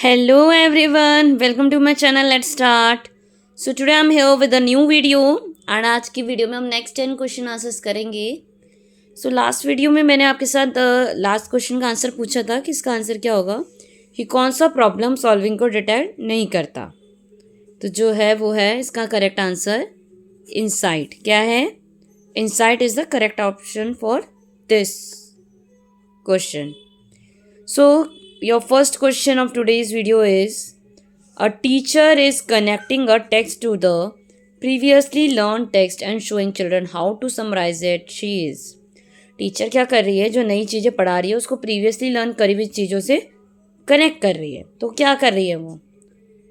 Hello everyone, welcome to my channel. Let's start. So today I'm here with a new video and आज की video में हम next 10 question answers करेंगे. So last video में मैंने आपके साथ लास्ट क्वेश्चन का आंसर पूछा था कि इसका आंसर क्या होगा कि कौन सा प्रॉब्लम सॉल्विंग को डिटेक्ट नहीं करता. तो जो है वो है इसका करेक्ट आंसर इनसाइट. क्या है? Insight is the correct option for this question. So, your first question of today's video is a teacher is connecting a text to the previously learned text and showing children how to summarize it. She is. Teacher क्या कर रही है? जो नई चीज़ें पढ़ा रही है उसको प्रीवियसली लर्न करी हुई चीज़ों से कनेक्ट कर रही है. तो क्या कर रही है वो?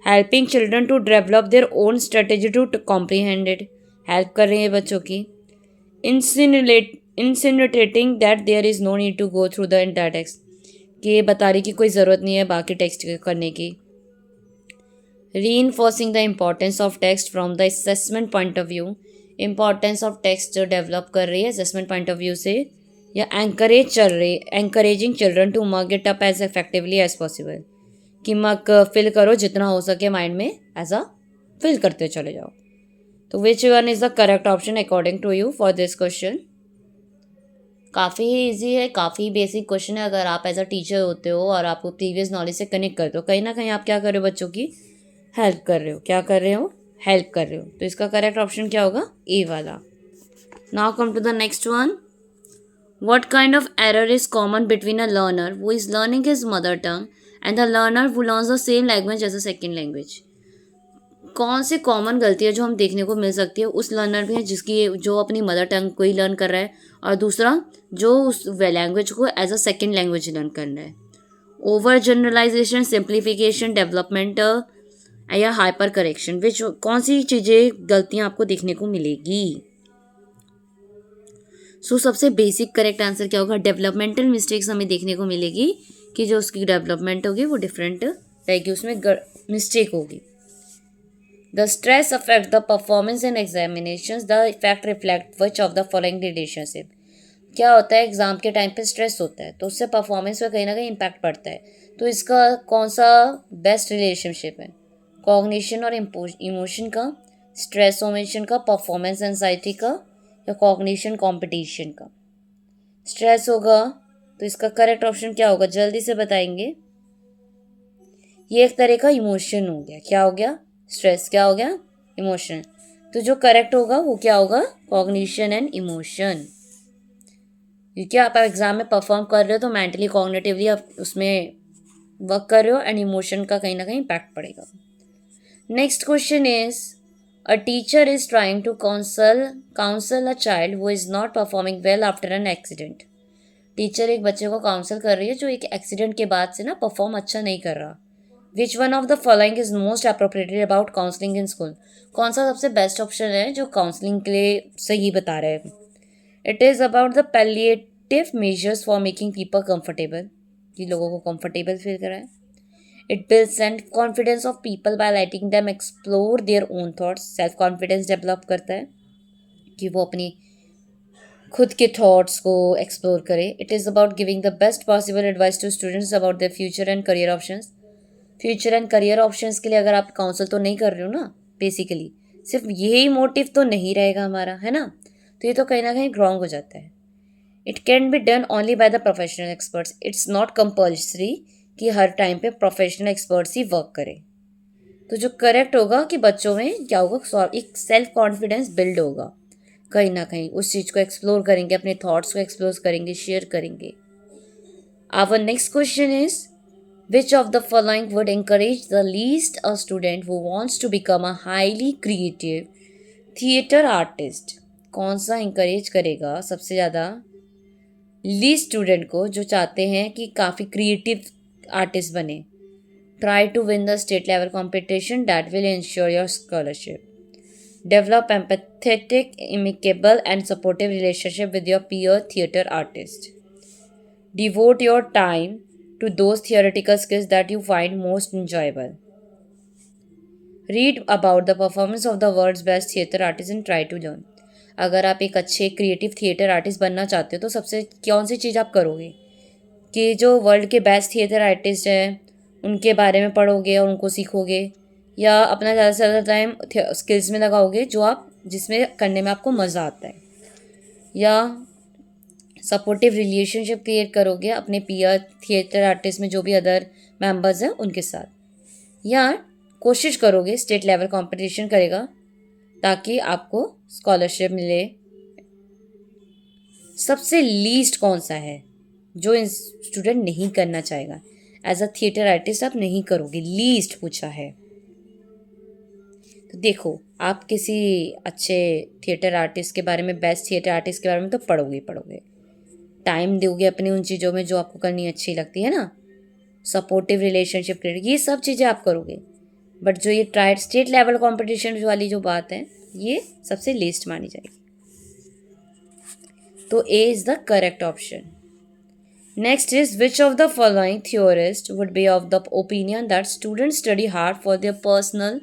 Helping children to develop their own strategy to comprehended. Help कर रही है बच्चों की. Insinuating that there is no need to go through the entire text. कि ये बता रही कि कोई ज़रूरत नहीं है बाकी टेक्स्ट करने की. Reinforcing the importance of text from the assessment point of view. Importance of text जो डेवलप कर रही है असेसमेंट पॉइंट ऑफ व्यू से, या encouraging children to mug it up as effectively as possible. कि मग फिल करो जितना हो सके माइंड में एज अ फिल करते चले जाओ. तो which one is the correct option according to you for this question? काफ़ी ईजी है, काफ़ी बेसिक क्वेश्चन है. अगर आप एज अ टीचर होते हो और आपको प्रीवियस नॉलेज से कनेक्ट करते हो, कहीं ना कहीं आप क्या कर रहे हो? बच्चों की हेल्प कर रहे हो. क्या कर रहे हो? हेल्प कर रहे हो. तो इसका करेक्ट ऑप्शन क्या होगा? ए वाला. Now come to the next one. What kind of error is common between a learner who is learning his mother tongue and the learner who learns the same language as a second language. कौन सी common गलती है जो हम देखने को मिल सकती है उस लर्नर में जिसकी जो अपनी मदर टंग को ही लर्न कर रहा है, और दूसरा जो उस लैंग्वेज को as a second language learn करना है? ओवर जनरलाइजेशन, सिंप्लीफिकेशन, डेवलपमेंट या हाइपर करेक्शन. विच कौन सी चीज़ें गलतियाँ आपको देखने को मिलेगी? सो सबसे बेसिक करेक्ट आंसर क्या होगा? डेवलपमेंटल मिस्टेक्स हमें देखने को मिलेगी कि जो उसकी डेवलपमेंट होगी वो डिफरेंट रहेगी, उसमें मिस्टेक होगी. The stress affect the performance in examinations. The effect reflect which of the following relationship. क्या होता है? एग्जाम के टाइम पे स्ट्रेस होता है तो उससे परफॉर्मेंस पे कहीं ना कहीं इम्पैक्ट पड़ता है. तो इसका कौन सा बेस्ट रिलेशनशिप है? कॉग्निशन और इमोशन का, स्ट्रेस ओमेशन का, परफॉर्मेंस एंजाइटी का, या कॉग्निशन कॉम्पिटिशन का? स्ट्रेस होगा तो इसका करेक्ट ऑप्शन क्या होगा? जल्दी से बताएंगे. ये एक तरह का इमोशन हो गया. क्या हो गया? स्ट्रेस. क्या हो गया? इमोशन. तो जो करेक्ट होगा वो क्या होगा? Cognition and emotion. क्योंकि आप एग्जाम में परफॉर्म कर रहे हो तो मेंटली कॉग्निटिवली आप उसमें वर्क कर रहे हो एंड इमोशन का कहीं ना कहीं इम्पैक्ट पड़ेगा. Next question is a teacher is trying to counsel a child who is not performing well after an accident. Teacher एक बच्चे को काउंसल कर रही है जो एक एक्सीडेंट के बाद से ना परफॉर्म अच्छा नहीं कर रहा. Which one of the following is most appropriated about counselling in school. कौन सा सबसे बेस्ट ऑप्शन है जो काउंसलिंग के लिए सही बता रहे हैं? It is about the palliative measures for making people comfortable. कि लोगों को कंफर्टेबल फील कराए. It builds self confidence of people by letting them explore their own thoughts. Self confidence develop करता है कि वो अपनी खुद के थॉट्स को एक्सप्लोर करे. It is about giving the best possible advice to students about their future and career options. Future and career options के लिए अगर आप काउंसल तो नहीं कर रहे हो ना, बेसिकली सिर्फ यही मोटिव तो नहीं रहेगा हमारा, है ना? तो ये तो कहीं ना कहीं रॉन्ग हो जाता है. It can be done only by the professional experts. It's not compulsory कि हर टाइम पे प्रोफेशनल एक्सपर्ट्स ही वर्क करें. तो जो करेक्ट होगा कि बच्चों में क्या होगा? एक सेल्फ कॉन्फिडेंस बिल्ड होगा. कहीं ना कहीं उस चीज़ को एक्सप्लोर करेंगे, अपने थॉट्स को एक्सप्लोर करेंगे, शेयर करेंगे. Our next question is which of the following would encourage the least a student who wants to become a highly creative theater artist? कौन सा encourage करेगा सबसे ज़्यादा लीस्ट स्टूडेंट को जो चाहते हैं कि काफ़ी क्रिएटिव आर्टिस्ट बने? Try to win the state level competition that will ensure your scholarship. Develop empathetic, amicable and supportive relationship with your peer theater artist. Devote your time to those theoretical skills that you find most enjoyable. Read about the performance of the world's best theatre artists and try to learn. अगर आप एक अच्छे creative theatre artist बनना चाहते हो तो सबसे कौन सी चीज़ आप करोगे कि जो वर्ल्ड के बेस्ट थिएटर आर्टिस्ट हैं उनके बारे में पढ़ोगे और उनको सीखोगे, या अपना ज़्यादा से ज़्यादा टाइम स्किल्स में लगाओगे जो आप जिसमें करने में आपको मज़ा आता है, या सपोर्टिव रिलेशनशिप क्रिएट करोगे अपने पीयर थिएटर आर्टिस्ट में जो भी अदर मेंबर्स हैं उनके साथ, या कोशिश करोगे स्टेट लेवल कंपटीशन करेगा ताकि आपको स्कॉलरशिप मिले। सबसे लीस्ट कौन सा है जो स्टूडेंट नहीं करना चाहेगा? एज अ थिएटर आर्टिस्ट आप नहीं करोगे, लीस्ट पूछा है। तो देखो, आप किसी अच्छे थिएटर आर्टिस्ट के बारे में, बेस्ट थिएटर आर्टिस्ट के बारे में तो पढ़ोगे ही पढ़ोगे, टाइम दोगे अपनी उन चीज़ों में जो आपको करनी अच्छी लगती है ना, सपोर्टिव रिलेशनशिप क्रिएट, ये सब चीज़ें आप करोगे। बट जो ये ट्राइड स्टेट लेवल कॉम्पिटिशन वाली जो बात है, ये सबसे लीस्ट मानी जाएगी। तो A is the correct option. Next is which of the following theorist would be of the opinion that student study hard for their personal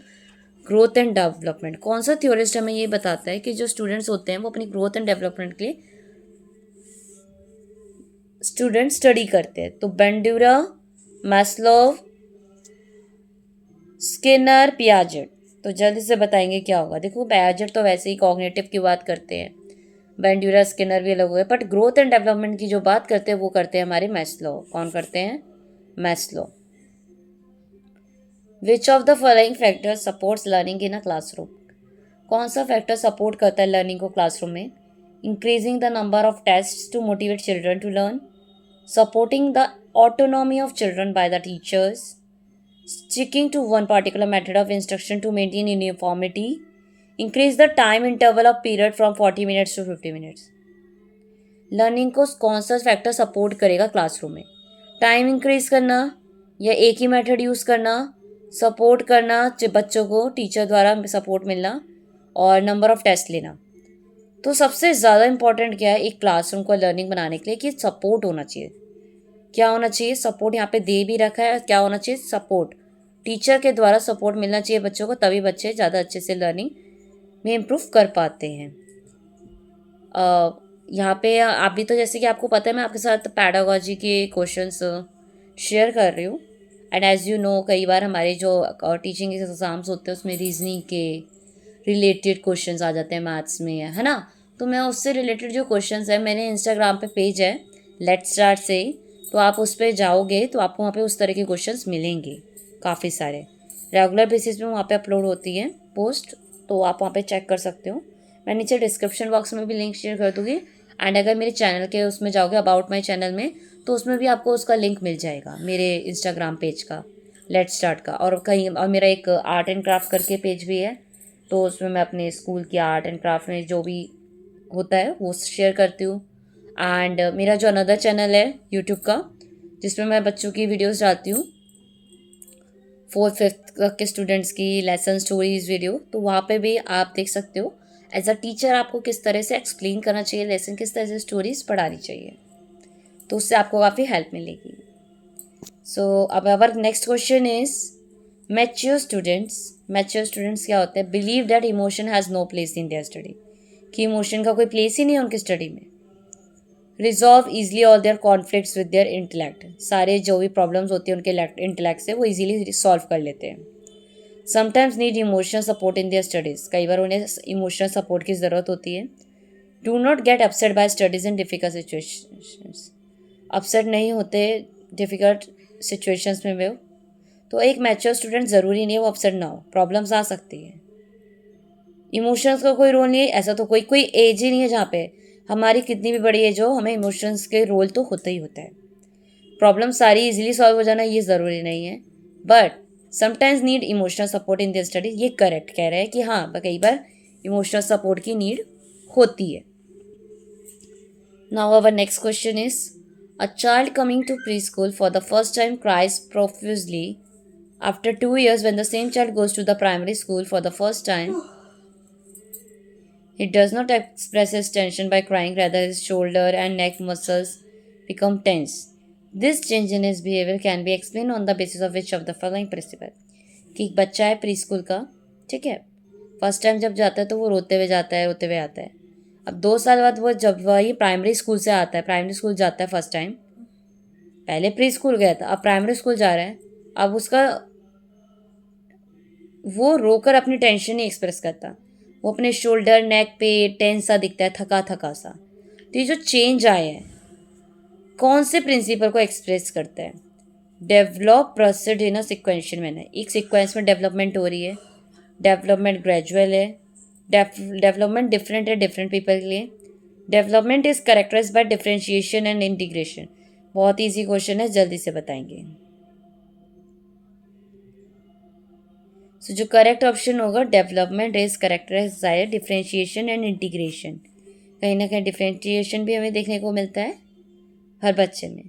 growth and development? कौन सा थियोरिस्ट हमें ये बताता है कि जो स्टूडेंट्स होते हैं वो अपनी ग्रोथ एंड डेवलपमेंट के लिए स्टूडेंट स्टडी करते हैं? तो बेंड्यूरा, मैस्लोव, स्किनर, पियाजेट। तो जल्दी से बताएंगे क्या होगा। देखो, पियाजेट तो वैसे ही कॉग्निटिव की बात करते हैं, बेंड्यूरा, स्किनर भी अलग हुए, बट ग्रोथ एंड डेवलपमेंट की जो बात करते हैं वो करते हैं हमारे मैस्लो। कौन करते हैं? Maslow. Which of the following factor supports learning in a classroom? कौन सा फैक्टर सपोर्ट करता है लर्निंग को क्लासरूम में? Increasing the number of tests to motivate children to learn, supporting the autonomy of children by the teachers, sticking to one particular method of instruction to maintain uniformity, increase the time interval of period from 40 minutes to 50 minutes. Learning को कौन सा factor support करेगा classroom में? Time increase करना, या एक ही method use करना, support करना बच्चों को टीचर द्वारा सपोर्ट मिलना, और नंबर ऑफ टेस्ट लेना। तो सबसे ज़्यादा इंपॉर्टेंट क्या है एक क्लासरूम को लर्निंग बनाने के लिए? कि सपोर्ट होना चाहिए। क्या होना चाहिए? सपोर्ट। यहाँ पे दे भी रखा है, क्या होना चाहिए? सपोर्ट। टीचर के द्वारा सपोर्ट मिलना चाहिए बच्चों को, तभी बच्चे ज़्यादा अच्छे से लर्निंग में इम्प्रूव कर पाते हैं। यहाँ पे आप भी तो, जैसे कि आपको पता है, मैं आपके साथ पैडागोजी के क्वेश्चंस शेयर कर रही हूँ। एंड एज यू नो, कई बार हमारे जो टीचिंग एग्जाम्स होते हैं उसमें रीजनिंग के रिलेटेड क्वेश्चंस आ जाते हैं, मैथ्स में, है ना। तो मैं उससे रिलेटेड जो क्वेश्चंस है, मैंने इंस्टाग्राम पे पेज है लेट्स स्टार्ट से, तो आप उस पर जाओगे तो आपको वहाँ पे उस तरह के क्वेश्चंस मिलेंगे काफ़ी सारे। रेगुलर बेसिस पे वहाँ पे अपलोड होती है पोस्ट, तो आप वहाँ पे चेक कर सकते हो। मैं नीचे डिस्क्रिप्शन बॉक्स में भी लिंक शेयर कर दूँगी। एंड अगर मेरे चैनल के उसमें जाओगे, अबाउट माई चैनल में, तो उसमें भी आपको उसका लिंक मिल जाएगा, मेरे इंस्टाग्राम पेज का, लेट्स स्टार्ट का। और कहीं, और मेरा एक आर्ट एंड क्राफ्ट करके पेज भी है, तो उसमें मैं अपने स्कूल की आर्ट एंड क्राफ्ट में जो भी होता है वो शेयर करती हूँ। एंड मेरा जो अनदर चैनल है यूट्यूब का, जिसमें मैं बच्चों की वीडियोस डालती हूँ, 4th-5th तक के स्टूडेंट्स की लेसन स्टोरीज वीडियो, तो वहाँ पे भी आप देख सकते हो एज अ टीचर आपको किस तरह से एक्सप्लेन करना चाहिए लेसन, किस तरह से स्टोरीज पढ़ानी चाहिए, तो उससे आपको काफ़ी हेल्प मिलेगी। सो अब our next question is mature students क्या होते हैं? Believe that emotion has no place in their study, कि इमोशन का कोई प्लेस ही नहीं है उनकी स्टडी में। Resolve easily all their conflicts with their intellect, सारे जो भी प्रॉब्लम्स होती है उनके इंटेलेक्ट से वो ईजिली सॉल्व कर लेते हैं। Sometimes need emotional support in their studies, कई बार उन्हें इमोशनल सपोर्ट की ज़रूरत होती है। Do not get upset by studies in difficult situations, upset नहीं होते डिफ़िकल्ट सिचुएशंस में वो। तो एक मैच्योर स्टूडेंट ज़रूरी नहीं है वो अपसेट ना हो, प्रॉब्लम्स आ सकती है। इमोशंस का कोई रोल नहीं है, ऐसा तो कोई एज ही नहीं है जहाँ पे, हमारी कितनी भी बड़ी एज हो, हमें इमोशंस के रोल तो होता ही होता है। प्रॉब्लम सारी इजीली सॉल्व हो जाना ये ज़रूरी नहीं है, but sometimes need emotional support in their studies, ये करेक्ट कह रहे हैं कि हाँ, कई बार इमोशनल सपोर्ट की नीड होती है। Now our next question is a child coming to preschool for the first time cries profusely after 2 years when the same child goes to the primary school for the first time. He does not express his tension by crying, rather his shoulder and neck muscles become tense. This change in his behavior can be explained on the basis of which of the following principle? कि एक बच्चा है pre school का, ठीक है, first time जब जाता है तो वो रोते हुए जाता है, रोते हुए आता है। अब 2 साल बाद वो जब वही प्राइमरी स्कूल से आता है, प्राइमरी स्कूल जाता है फर्स्ट टाइम, पहले प्री स्कूल गया था, अब प्राइमरी स्कूल जा रहा है, अब उसका वो रोकर अपनी टेंशन नहीं एक्सप्रेस करता, वो अपने शोल्डर नेक पे टेंस सा दिखता है, थका थका सा। तो ये जो चेंज आए हैं कौन से प्रिंसिपल को एक्सप्रेस करता है? Develop proceed in a sequential manner, एक सिक्वेंस में डेवलपमेंट हो रही है, डेवलपमेंट ग्रेजुअल है, डेवलपमेंट डिफरेंट है डिफरेंट पीपल के लिए, development is characterise by differentiation and integration. बहुत ईजी क्वेश्चन है, जल्दी से बताएंगे। सो जो करेक्ट ऑप्शन होगा, development is characterise by differentiation and integration. कहीं ना कहीं डिफरेंशिएशन भी हमें देखने को मिलता है हर बच्चे में।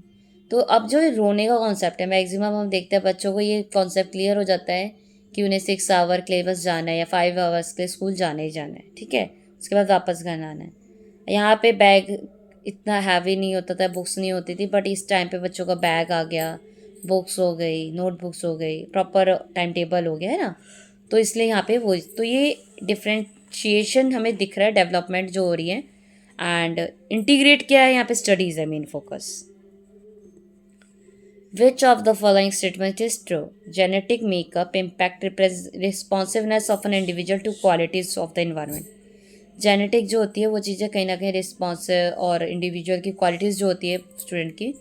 तो अब जो रोने का कॉन्सेप्ट है, मैक्सिमम हम देखते हैं बच्चों को ये कॉन्सेप्ट क्लियर हो जाता है कि उन्हें 6 आवर के लिए बस जाना है या 5 आवर्स के लिए स्कूल जाना ही जाना है, ठीक है, उसके बाद वापस घर आना है। यहाँ पे बैग इतना हैवी नहीं होता था, बुक्स नहीं होती थी, बट इस टाइम पे बच्चों का बैग आ गया, बुक्स हो गई, नोटबुक्स हो गई, प्रॉपर टाइम टेबल हो गया है ना। तो इसलिए यहाँ पे वो, तो ये डिफ्रेंशिएशन हमें दिख रहा है, डेवलपमेंट जो हो रही है। एंड इंटीग्रेट क्या है यहाँ पे, स्टडीज़ है main focus. Which of the following statement is true? Genetic makeup impact responsiveness of an individual to qualities of the environment. Genetic जो होती है वो चीज़ें कहीं ना कहीं रिस्पॉन्सिव और इंडिविजुअल की क्वालिटीज़ जो होती है स्टूडेंट की,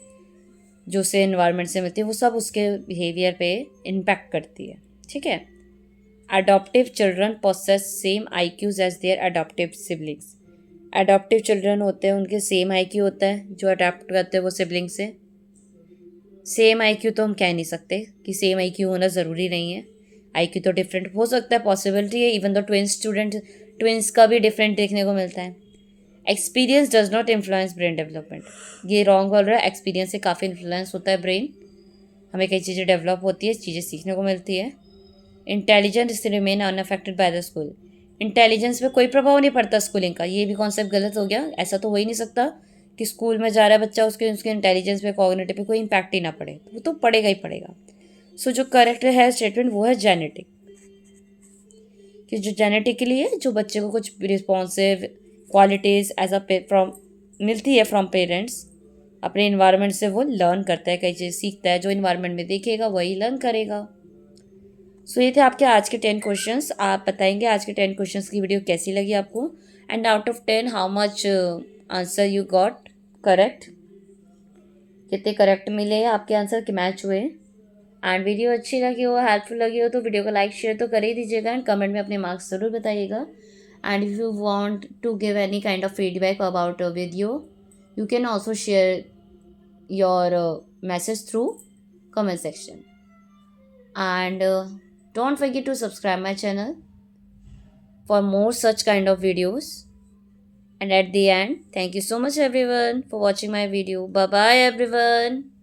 जो उसे इन्वायरमेंट से मिलती है, वो सब उसके बिहेवियर पे इम्पैक्ट करती है, ठीक है। Adoptive children possess same IQs as their adoptive siblings. Adoptive children होते हैं, उनके सेम IQ होता है, जो अडॉप्ट करते हैं वो सिबलिंग से। सेम IQ तो हम कह नहीं सकते कि सेम IQ होना ज़रूरी नहीं है, IQ तो डिफरेंट हो सकता है, पॉसिबिलिटी है। इवन दो ट्विंस का भी डिफरेंट देखने को मिलता है। Experience does not influence brain development, ये रॉन्ग बोल रहा है। एक्सपीरियंस से काफ़ी इन्फ्लुएंस होता है ब्रेन, हमें कई चीज़ें डेवलप होती है, चीज़ें सीखने को मिलती है। Intelligence remain unaffected by the school, intelligence पे कोई प्रभाव नहीं पड़ता स्कूलिंग का, ये भी कॉन्सेप्ट गलत हो गया। ऐसा तो हो ही नहीं सकता कि स्कूल में जा रहा है बच्चा, उसके उसके इंटेलिजेंस पे कॉग्निटिव पे कोई इम्पैक्ट ही ना पड़े, वो तो पड़ेगा ही पड़ेगा। सो जो करेक्ट है स्टेटमेंट वो है जेनेटिक, कि जो जेनेटिकली है, जो बच्चे को कुछ responsive qualities as a from मिलती है फ्रॉम पेरेंट्स, अपने इन्वायरमेंट से वो लर्न करता है, कई चीज़ सीखता है, जो इन्वायरमेंट में देखेगा वही लर्न करेगा। सो ये थे आपके आज के 10 क्वेश्चंस। आप बताएंगे आज के 10 क्वेश्चंस की वीडियो कैसी लगी आपको, and out of 10 how much answer you got correct, कितने करेक्ट मिले आपके आंसर के मैच हुए। एंड वीडियो अच्छी लगी हो, हेल्पफुल लगी हो तो वीडियो को लाइक शेयर तो कर ही दीजिएगा, एंड कमेंट में अपने मार्क्स ज़रूर बताइएगा। And if you want to give any kind of feedback about a video, you can also share your message through comment section. And don't forget to subscribe my channel for more such kind of videos. And at the end, thank you so much everyone for watching my video. Bye bye everyone.